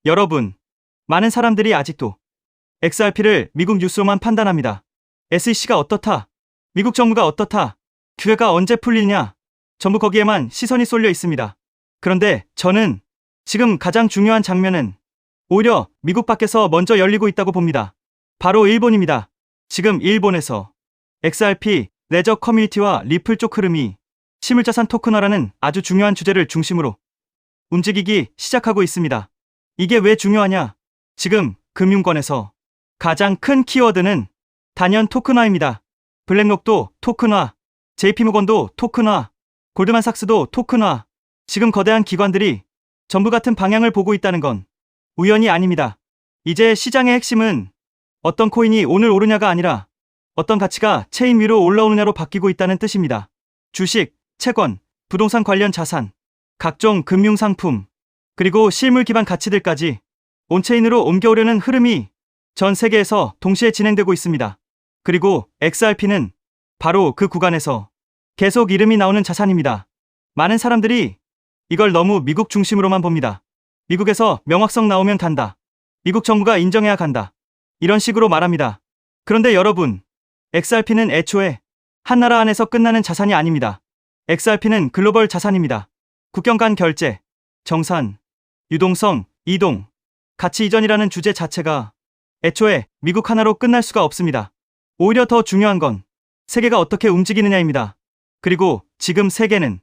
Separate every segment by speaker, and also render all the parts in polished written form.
Speaker 1: 여러분, 많은 사람들이 아직도 XRP를 미국 뉴스로만 판단합니다. SEC가 어떻다? 미국 정부가 어떻다? 규제가 언제 풀리냐? 전부 거기에만 시선이 쏠려 있습니다. 그런데 저는 지금 가장 중요한 장면은 오히려 미국 밖에서 먼저 열리고 있다고 봅니다. 바로 일본입니다. 지금 일본에서 XRP 레저 커뮤니티와 리플 쪽 흐름이 실물자산 토큰화라는 아주 중요한 주제를 중심으로 움직이기 시작하고 있습니다. 이게 왜 중요하냐? 지금 금융권에서 가장 큰 키워드는 단연 토큰화입니다. 블랙록도 토큰화, JP모건도 토큰화, 골드만삭스도 토큰화. 지금 거대한 기관들이 전부 같은 방향을 보고 있다는 건 우연이 아닙니다. 이제 시장의 핵심은 어떤 코인이 오늘 오르냐가 아니라 어떤 가치가 체인 위로 올라오느냐로 바뀌고 있다는 뜻입니다. 주식, 채권, 부동산 관련 자산, 각종 금융상품, 그리고 실물 기반 가치들까지 온체인으로 옮겨오려는 흐름이 전 세계에서 동시에 진행되고 있습니다. 그리고 XRP는 바로 그 구간에서 계속 이름이 나오는 자산입니다. 많은 사람들이 이걸 너무 미국 중심으로만 봅니다. 미국에서 명확성 나오면 간다. 미국 정부가 인정해야 간다. 이런 식으로 말합니다. 그런데 여러분, XRP는 애초에 한 나라 안에서 끝나는 자산이 아닙니다. XRP는 글로벌 자산입니다. 국경 간 결제, 정산, 유동성, 이동, 가치 이전이라는 주제 자체가 애초에 미국 하나로 끝날 수가 없습니다. 오히려 더 중요한 건 세계가 어떻게 움직이느냐입니다. 그리고 지금 세계는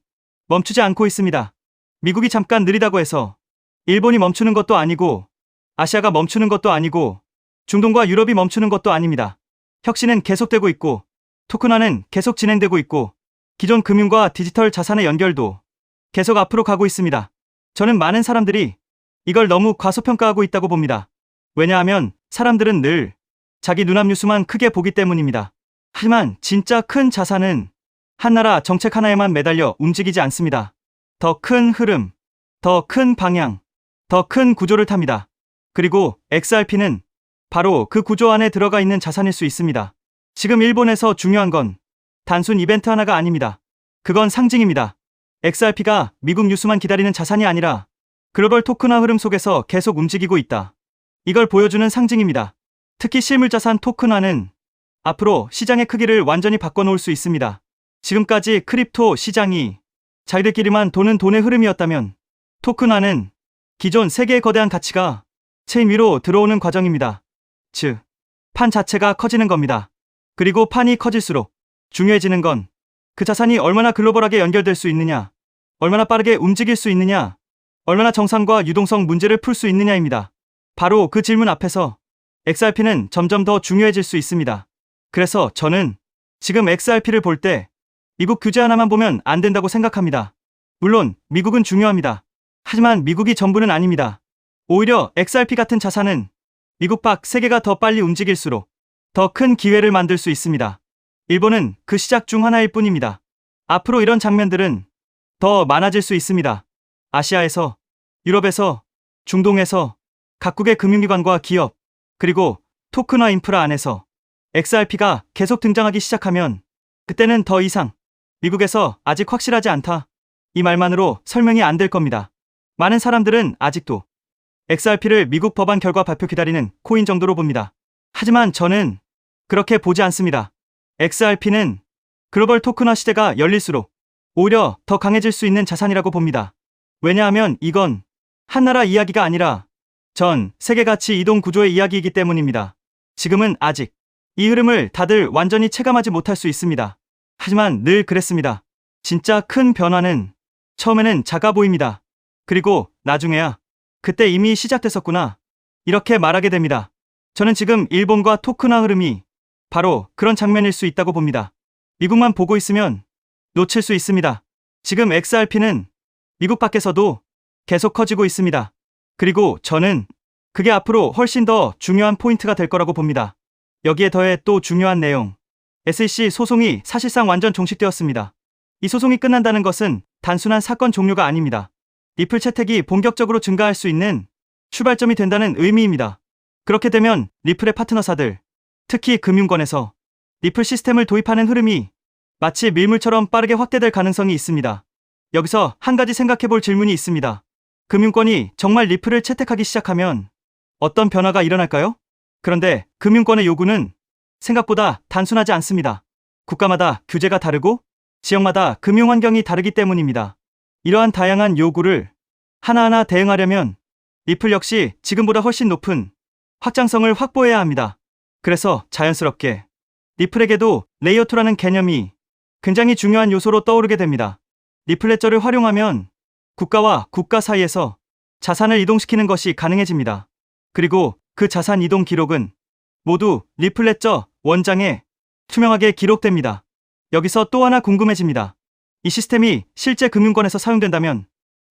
Speaker 1: 멈추지 않고 있습니다. 미국이 잠깐 느리다고 해서 일본이 멈추는 것도 아니고 아시아가 멈추는 것도 아니고 중동과 유럽이 멈추는 것도 아닙니다. 혁신은 계속되고 있고 토큰화는 계속 진행되고 있고 기존 금융과 디지털 자산의 연결도 계속 앞으로 가고 있습니다. 저는 많은 사람들이 이걸 너무 과소평가하고 있다고 봅니다. 왜냐하면 사람들은 늘 자기 눈앞 뉴스만 크게 보기 때문입니다. 하지만 진짜 큰 자산은 한 나라 정책 하나에만 매달려 움직이지 않습니다. 더 큰 흐름, 더 큰 방향, 더 큰 구조를 탑니다. 그리고 XRP는 바로 그 구조 안에 들어가 있는 자산일 수 있습니다. 지금 일본에서 중요한 건 단순 이벤트 하나가 아닙니다. 그건 상징입니다. XRP가 미국 뉴스만 기다리는 자산이 아니라 글로벌 토큰화 흐름 속에서 계속 움직이고 있다. 이걸 보여주는 상징입니다. 특히 실물자산 토큰화는 앞으로 시장의 크기를 완전히 바꿔놓을 수 있습니다. 지금까지 크립토 시장이 자기들끼리만 도는 돈의 흐름이었다면 토큰화는 기존 세계의 거대한 가치가 체인 위로 들어오는 과정입니다. 즉, 판 자체가 커지는 겁니다. 그리고 판이 커질수록 중요해지는 건 그 자산이 얼마나 글로벌하게 연결될 수 있느냐, 얼마나 빠르게 움직일 수 있느냐, 얼마나 정상과 유동성 문제를 풀 수 있느냐입니다. 바로 그 질문 앞에서 XRP는 점점 더 중요해질 수 있습니다. 그래서 저는 지금 XRP를 볼 때 미국 규제 하나만 보면 안 된다고 생각합니다. 물론 미국은 중요합니다. 하지만 미국이 전부는 아닙니다. 오히려 XRP 같은 자산은 미국 밖 세계가 더 빨리 움직일수록 더 큰 기회를 만들 수 있습니다. 일본은 그 시작 중 하나일 뿐입니다. 앞으로 이런 장면들은 더 많아질 수 있습니다. 아시아에서, 유럽에서, 중동에서 각국의 금융기관과 기업, 그리고 토큰화 인프라 안에서 XRP가 계속 등장하기 시작하면 그때는 더 이상 미국에서 아직 확실하지 않다. 이 말만으로 설명이 안 될 겁니다. 많은 사람들은 아직도 XRP를 미국 법안 결과 발표 기다리는 코인 정도로 봅니다. 하지만 저는 그렇게 보지 않습니다. XRP는 글로벌 토큰화 시대가 열릴수록 오히려 더 강해질 수 있는 자산이라고 봅니다. 왜냐하면 이건 한 나라 이야기가 아니라 전 세계 가치 이동 구조의 이야기이기 때문입니다. 지금은 아직 이 흐름을 다들 완전히 체감하지 못할 수 있습니다. 하지만 늘 그랬습니다. 진짜 큰 변화는 처음에는 작아 보입니다. 그리고 나중에야 그때 이미 시작됐었구나. 이렇게 말하게 됩니다. 저는 지금 일본과 토큰화 흐름이 바로 그런 장면일 수 있다고 봅니다. 미국만 보고 있으면 놓칠 수 있습니다. 지금 XRP는 미국 밖에서도 계속 커지고 있습니다. 그리고 저는 그게 앞으로 훨씬 더 중요한 포인트가 될 거라고 봅니다. 여기에 더해 또 중요한 내용. SEC 소송이 사실상 완전 종식되었습니다. 이 소송이 끝난다는 것은 단순한 사건 종료가 아닙니다. 리플 채택이 본격적으로 증가할 수 있는 출발점이 된다는 의미입니다. 그렇게 되면 리플의 파트너사들, 특히 금융권에서 리플 시스템을 도입하는 흐름이 마치 밀물처럼 빠르게 확대될 가능성이 있습니다. 여기서 한 가지 생각해볼 질문이 있습니다. 금융권이 정말 리플을 채택하기 시작하면 어떤 변화가 일어날까요? 그런데 금융권의 요구는 생각보다 단순하지 않습니다. 국가마다 규제가 다르고 지역마다 금융 환경이 다르기 때문입니다. 이러한 다양한 요구를 하나하나 대응하려면 리플 역시 지금보다 훨씬 높은 확장성을 확보해야 합니다. 그래서 자연스럽게 리플에게도 레이어2라는 개념이 굉장히 중요한 요소로 떠오르게 됩니다. 리플 레저를 활용하면 국가와 국가 사이에서 자산을 이동시키는 것이 가능해집니다. 그리고 그 자산 이동 기록은 모두 리플 레저 원장에 투명하게 기록됩니다. 여기서 또 하나 궁금해집니다. 이 시스템이 실제 금융권에서 사용된다면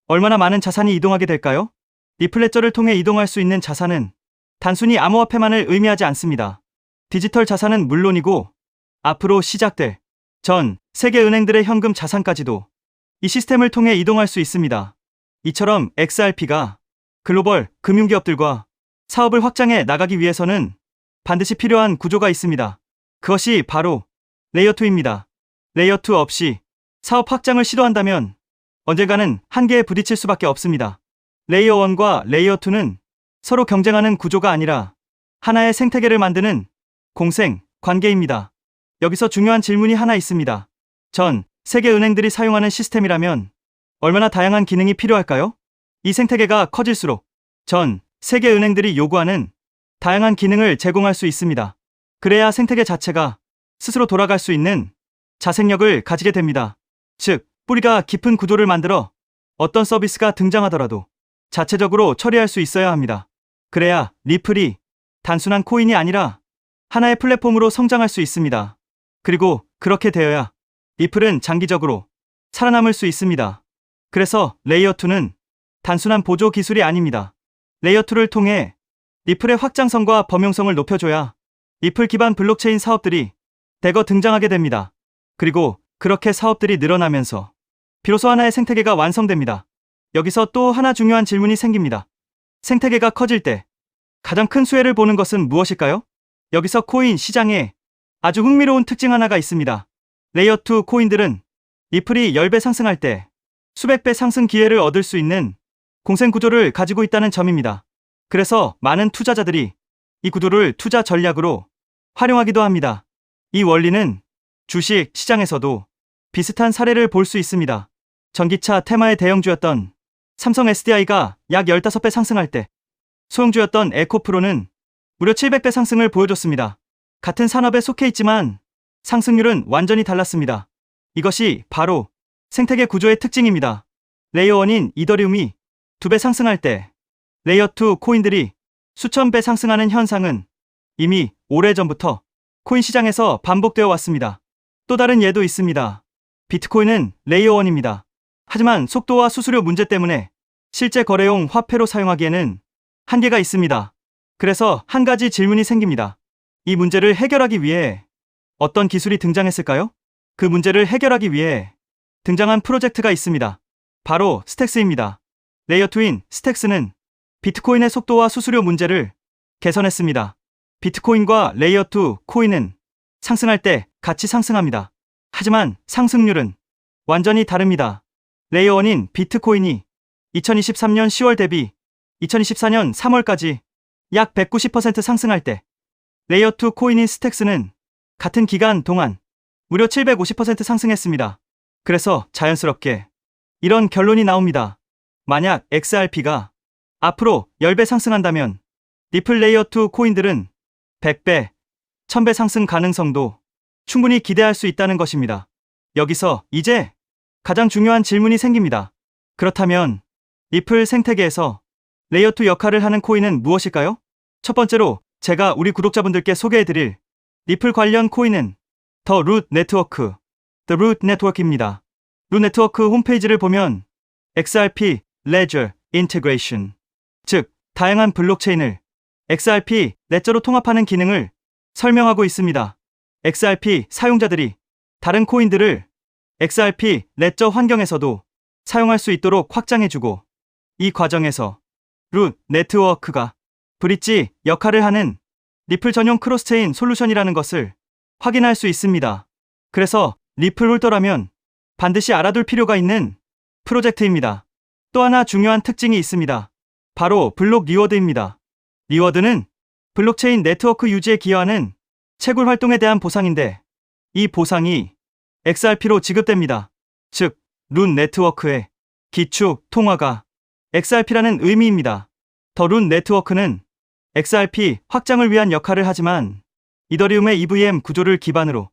Speaker 1: 얼마나 많은 자산이 이동하게 될까요? 리플 레저를 통해 이동할 수 있는 자산은 단순히 암호화폐만을 의미하지 않습니다. 디지털 자산은 물론이고 앞으로 시작될 전 세계 은행들의 현금 자산까지도 이 시스템을 통해 이동할 수 있습니다. 이처럼 XRP가 글로벌 금융기업들과 사업을 확장해 나가기 위해서는 반드시 필요한 구조가 있습니다. 그것이 바로 레이어2입니다. 레이어2 없이 사업 확장을 시도한다면 언젠가는 한계에 부딪힐 수밖에 없습니다. 레이어1과 레이어2는 서로 경쟁하는 구조가 아니라 하나의 생태계를 만드는 공생 관계입니다. 여기서 중요한 질문이 하나 있습니다. 전 세계 은행들이 사용하는 시스템이라면 얼마나 다양한 기능이 필요할까요? 이 생태계가 커질수록 전 세계 은행들이 요구하는 다양한 기능을 제공할 수 있습니다. 그래야 생태계 자체가 스스로 돌아갈 수 있는 자생력을 가지게 됩니다. 즉, 뿌리가 깊은 구조를 만들어 어떤 서비스가 등장하더라도 자체적으로 처리할 수 있어야 합니다. 그래야 리플이 단순한 코인이 아니라 하나의 플랫폼으로 성장할 수 있습니다. 그리고 그렇게 되어야 리플은 장기적으로 살아남을 수 있습니다. 그래서 레이어2는 단순한 보조 기술이 아닙니다. 레이어2를 통해 리플의 확장성과 범용성을 높여줘야 리플 기반 블록체인 사업들이 대거 등장하게 됩니다. 그리고 그렇게 사업들이 늘어나면서 비로소 하나의 생태계가 완성됩니다. 여기서 또 하나 중요한 질문이 생깁니다. 생태계가 커질 때 가장 큰 수혜를 보는 것은 무엇일까요? 여기서 코인 시장에 아주 흥미로운 특징 하나가 있습니다. 레이어2 코인들은 리플이 10배 상승할 때 수백 배 상승 기회를 얻을 수 있는 공생 구조를 가지고 있다는 점입니다. 그래서 많은 투자자들이 이 구도를 투자 전략으로 활용하기도 합니다. 이 원리는 주식 시장에서도 비슷한 사례를 볼 수 있습니다. 전기차 테마의 대형주였던 삼성 SDI가 약 15배 상승할 때 소형주였던 에코프로는 무려 700배 상승을 보여줬습니다. 같은 산업에 속해 있지만 상승률은 완전히 달랐습니다. 이것이 바로 생태계 구조의 특징입니다. 레이어1인 이더리움이 2배 상승할 때 레이어2 코인들이 수천 배 상승하는 현상은 이미 오래전부터 코인 시장에서 반복되어 왔습니다. 또 다른 예도 있습니다. 비트코인은 레이어1입니다. 하지만 속도와 수수료 문제 때문에 실제 거래용 화폐로 사용하기에는 한계가 있습니다. 그래서 한 가지 질문이 생깁니다. 이 문제를 해결하기 위해 어떤 기술이 등장했을까요? 그 문제를 해결하기 위해 등장한 프로젝트가 있습니다. 바로 스택스입니다. 레이어2인 스택스는 비트코인의 속도와 수수료 문제를 개선했습니다. 비트코인과 레이어2 코인은 상승할 때 같이 상승합니다. 하지만 상승률은 완전히 다릅니다. 레이어1인 비트코인이 2023년 10월 대비 2024년 3월까지 약 190% 상승할 때 레이어2 코인인 스택스는 같은 기간 동안 무려 750% 상승했습니다. 그래서 자연스럽게 이런 결론이 나옵니다. 만약 XRP가 앞으로 10배 상승한다면 리플 레이어2 코인들은 100배, 1000배 상승 가능성도 충분히 기대할 수 있다는 것입니다. 여기서 이제 가장 중요한 질문이 생깁니다. 그렇다면 리플 생태계에서 레이어2 역할을 하는 코인은 무엇일까요? 첫 번째로 제가 우리 구독자분들께 소개해드릴 리플 관련 코인은 더 루트 네트워크, The Root Network입니다. 루트 네트워크 홈페이지를 보면 XRP Ledger Integration, 즉 다양한 블록체인을 XRP 레저로 통합하는 기능을 설명하고 있습니다. XRP 사용자들이 다른 코인들을 XRP 레저 환경에서도 사용할 수 있도록 확장해주고, 이 과정에서 루트 네트워크가 브릿지 역할을 하는 리플 전용 크로스체인 솔루션이라는 것을 확인할 수 있습니다. 그래서 리플 홀더라면 반드시 알아둘 필요가 있는 프로젝트입니다. 또 하나 중요한 특징이 있습니다. 바로 블록 리워드입니다. 리워드는 블록체인 네트워크 유지에 기여하는 채굴 활동에 대한 보상인데 이 보상이 XRP로 지급됩니다. 즉, 룬 네트워크의 기축 통화가 XRP라는 의미입니다. 더 룬 네트워크는 XRP 확장을 위한 역할을 하지만 이더리움의 EVM 구조를 기반으로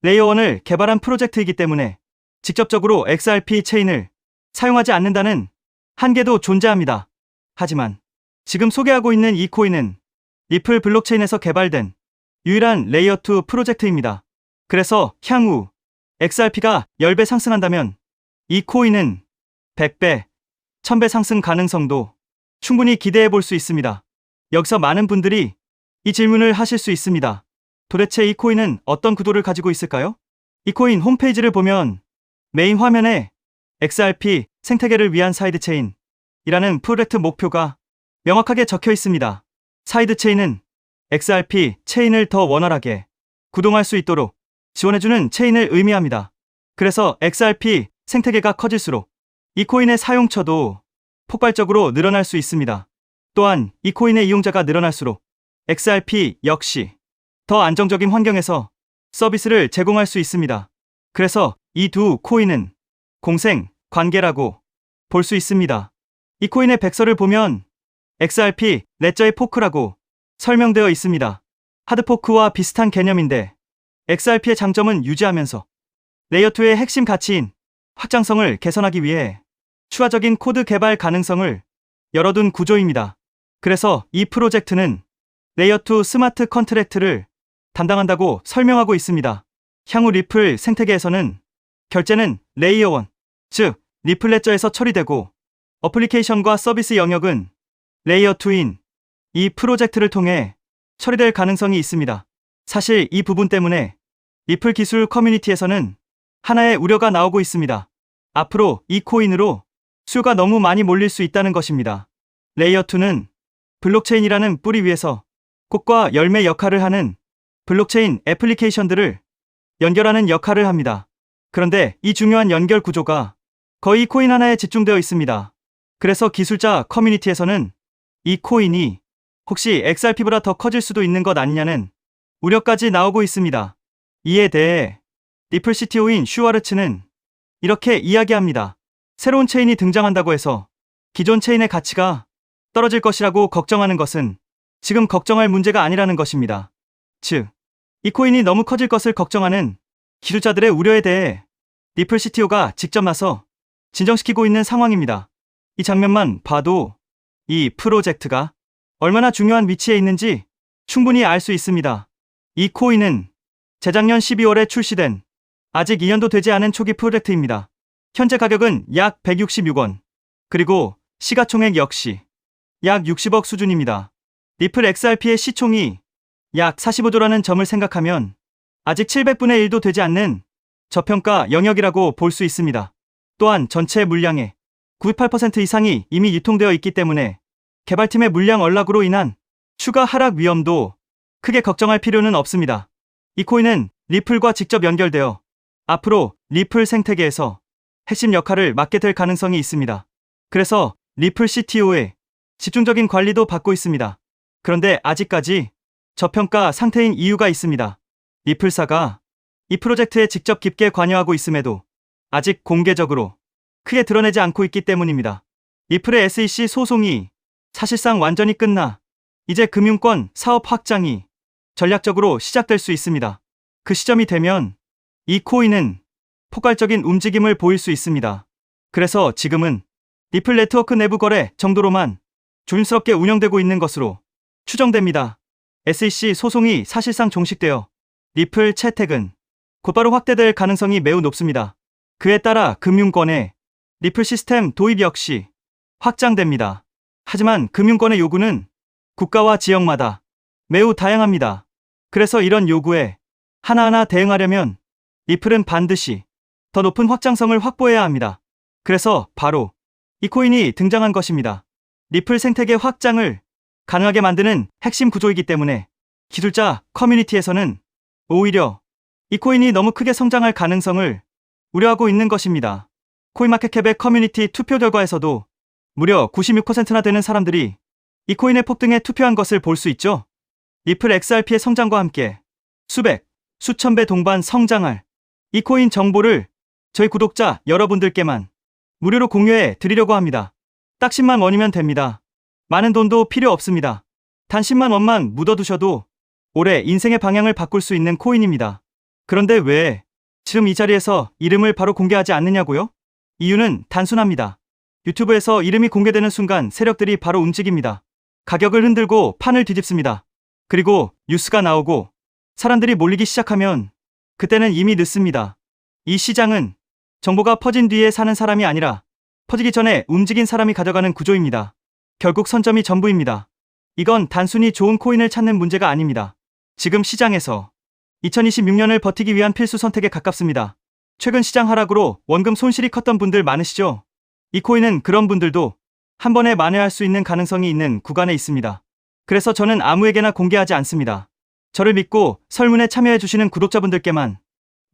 Speaker 1: 레이어 1을 개발한 프로젝트이기 때문에 직접적으로 XRP 체인을 사용하지 않는다는 한계도 존재합니다. 하지만 지금 소개하고 있는 이 코인은 리플 블록체인에서 개발된 유일한 레이어 2 프로젝트입니다. 그래서 향후 XRP가 10배 상승한다면 이 코인은 100배, 1000배 상승 가능성도 충분히 기대해 볼 수 있습니다. 여기서 많은 분들이 이 질문을 하실 수 있습니다. 도대체 이 코인은 어떤 구도를 가지고 있을까요? 이 코인 홈페이지를 보면 메인 화면에 XRP 생태계를 위한 사이드체인이라는 프로젝트 목표가 명확하게 적혀 있습니다. 사이드체인은 XRP 체인을 더 원활하게 구동할 수 있도록 지원해주는 체인을 의미합니다. 그래서 XRP 생태계가 커질수록 이 코인의 사용처도 폭발적으로 늘어날 수 있습니다. 또한 이 코인의 이용자가 늘어날수록 XRP 역시 더 안정적인 환경에서 서비스를 제공할 수 있습니다. 그래서 이 두 코인은 공생 관계라고 볼 수 있습니다. 이 코인의 백서를 보면 XRP 레저의 포크라고 설명되어 있습니다. 하드포크와 비슷한 개념인데 XRP의 장점은 유지하면서 레이어2의 핵심 가치인 확장성을 개선하기 위해 추가적인 코드 개발 가능성을 열어둔 구조입니다. 그래서 이 프로젝트는 레이어2 스마트 컨트랙트를 담당한다고 설명하고 있습니다. 향후 리플 생태계에서는 결제는 레이어 1, 즉 리플 레저에서 처리되고 어플리케이션과 서비스 영역은 레이어 2인 이 프로젝트를 통해 처리될 가능성이 있습니다. 사실 이 부분 때문에 리플 기술 커뮤니티에서는 하나의 우려가 나오고 있습니다. 앞으로 이 코인으로 수요가 너무 많이 몰릴 수 있다는 것입니다. 레이어 2는 블록체인이라는 뿌리 위에서 꽃과 열매 역할을 하는 블록체인 애플리케이션들을 연결하는 역할을 합니다. 그런데 이 중요한 연결 구조가 거의 코인 하나에 집중되어 있습니다. 그래서 기술자 커뮤니티에서는 이 코인이 혹시 XRP보다 더 커질 수도 있는 것 아니냐는 우려까지 나오고 있습니다. 이에 대해 리플 CTO인 슈와르츠는 이렇게 이야기합니다. 새로운 체인이 등장한다고 해서 기존 체인의 가치가 떨어질 것이라고 걱정하는 것은 지금 걱정할 문제가 아니라는 것입니다. 즉, 이 코인이 너무 커질 것을 걱정하는 기술자들의 우려에 대해 리플 CTO가 직접 나서 진정시키고 있는 상황입니다. 이 장면만 봐도 이 프로젝트가 얼마나 중요한 위치에 있는지 충분히 알 수 있습니다. 이 코인은 재작년 12월에 출시된 아직 2년도 되지 않은 초기 프로젝트입니다. 현재 가격은 약 166원, 그리고 시가총액 역시 약 60억 수준입니다. 리플 XRP의 시총이 약 45조라는 점을 생각하면 아직 700분의 1도 되지 않는 저평가 영역이라고 볼 수 있습니다. 또한 전체 물량의 98% 이상이 이미 유통되어 있기 때문에 개발팀의 물량 언락으로 인한 추가 하락 위험도 크게 걱정할 필요는 없습니다. 이 코인은 리플과 직접 연결되어 앞으로 리플 생태계에서 핵심 역할을 맡게 될 가능성이 있습니다. 그래서 리플 CTO의 집중적인 관리도 받고 있습니다. 그런데 아직까지 저평가 상태인 이유가 있습니다. 리플사가 이 프로젝트에 직접 깊게 관여하고 있음에도 아직 공개적으로 크게 드러내지 않고 있기 때문입니다. 리플의 SEC 소송이 사실상 완전히 끝나 이제 금융권 사업 확장이 전략적으로 시작될 수 있습니다. 그 시점이 되면 이 코인은 폭발적인 움직임을 보일 수 있습니다. 그래서 지금은 리플 네트워크 내부 거래 정도로만 조심스럽게 운영되고 있는 것으로 추정됩니다. SEC 소송이 사실상 종식되어 리플 채택은 곧바로 확대될 가능성이 매우 높습니다. 그에 따라 금융권의 리플 시스템 도입 역시 확장됩니다. 하지만 금융권의 요구는 국가와 지역마다 매우 다양합니다. 그래서 이런 요구에 하나하나 대응하려면 리플은 반드시 더 높은 확장성을 확보해야 합니다. 그래서 바로 이 코인이 등장한 것입니다. 리플 생태계 확장을 가능하게 만드는 핵심 구조이기 때문에 기술자 커뮤니티에서는 오히려 이 코인이 너무 크게 성장할 가능성을 우려하고 있는 것입니다. 코인마켓캡의 커뮤니티 투표 결과에서도 무려 96%나 되는 사람들이 이 코인의 폭등에 투표한 것을 볼 수 있죠. 리플 XRP의 성장과 함께 수백, 수천 배 동반 성장할 이 코인 정보를 저희 구독자 여러분들께만 무료로 공유해 드리려고 합니다. 딱 10만 원이면 됩니다. 많은 돈도 필요 없습니다. 단 10만 원만 묻어두셔도 올해 인생의 방향을 바꿀 수 있는 코인입니다. 그런데 왜 지금 이 자리에서 이름을 바로 공개하지 않느냐고요? 이유는 단순합니다. 유튜브에서 이름이 공개되는 순간 세력들이 바로 움직입니다. 가격을 흔들고 판을 뒤집습니다. 그리고 뉴스가 나오고 사람들이 몰리기 시작하면 그때는 이미 늦습니다. 이 시장은 정보가 퍼진 뒤에 사는 사람이 아니라 퍼지기 전에 움직인 사람이 가져가는 구조입니다. 결국 선점이 전부입니다. 이건 단순히 좋은 코인을 찾는 문제가 아닙니다. 지금 시장에서 2026년을 버티기 위한 필수 선택에 가깝습니다. 최근 시장 하락으로 원금 손실이 컸던 분들 많으시죠? 이 코인은 그런 분들도 한 번에 만회할 수 있는 가능성이 있는 구간에 있습니다. 그래서 저는 아무에게나 공개하지 않습니다. 저를 믿고 설문에 참여해주시는 구독자분들께만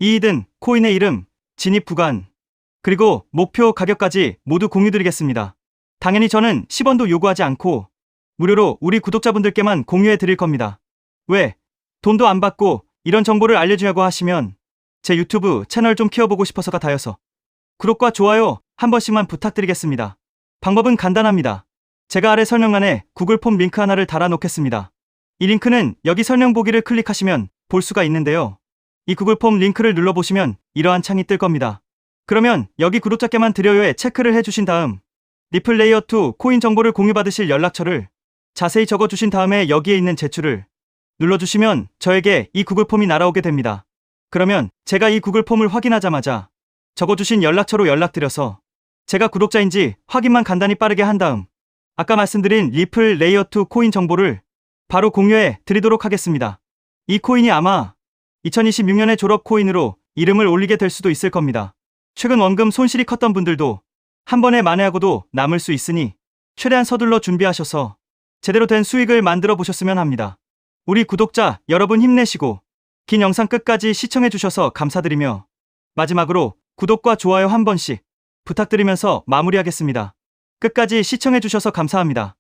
Speaker 1: 이익은 코인의 이름, 진입 구간, 그리고 목표 가격까지 모두 공유드리겠습니다. 당연히 저는 10원도 요구하지 않고 무료로 우리 구독자분들께만 공유해 드릴 겁니다. 왜? 돈도 안 받고 이런 정보를 알려주냐고 하시면 제 유튜브 채널 좀 키워보고 싶어서가 다여서 구독과 좋아요 한 번씩만 부탁드리겠습니다. 방법은 간단합니다. 제가 아래 설명란에 구글 폼 링크 하나를 달아 놓겠습니다. 이 링크는 여기 설명 보기를 클릭하시면 볼 수가 있는데요. 이 구글 폼 링크를 눌러보시면 이러한 창이 뜰 겁니다. 그러면 여기 구독자께만 드려요에 체크를 해주신 다음 리플 레이어2 코인 정보를 공유받으실 연락처를 자세히 적어주신 다음에 여기에 있는 제출을 눌러주시면 저에게 이 구글 폼이 날아오게 됩니다. 그러면 제가 이 구글 폼을 확인하자마자 적어주신 연락처로 연락드려서 제가 구독자인지 확인만 간단히 빠르게 한 다음 아까 말씀드린 리플 레이어2 코인 정보를 바로 공유해 드리도록 하겠습니다. 이 코인이 아마 2026년의 졸업 코인으로 이름을 올리게 될 수도 있을 겁니다. 최근 원금 손실이 컸던 분들도 한 번에 만회하고도 남을 수 있으니 최대한 서둘러 준비하셔서 제대로 된 수익을 만들어 보셨으면 합니다. 우리 구독자 여러분 힘내시고 긴 영상 끝까지 시청해 주셔서 감사드리며 마지막으로 구독과 좋아요 한 번씩 부탁드리면서 마무리하겠습니다. 끝까지 시청해 주셔서 감사합니다.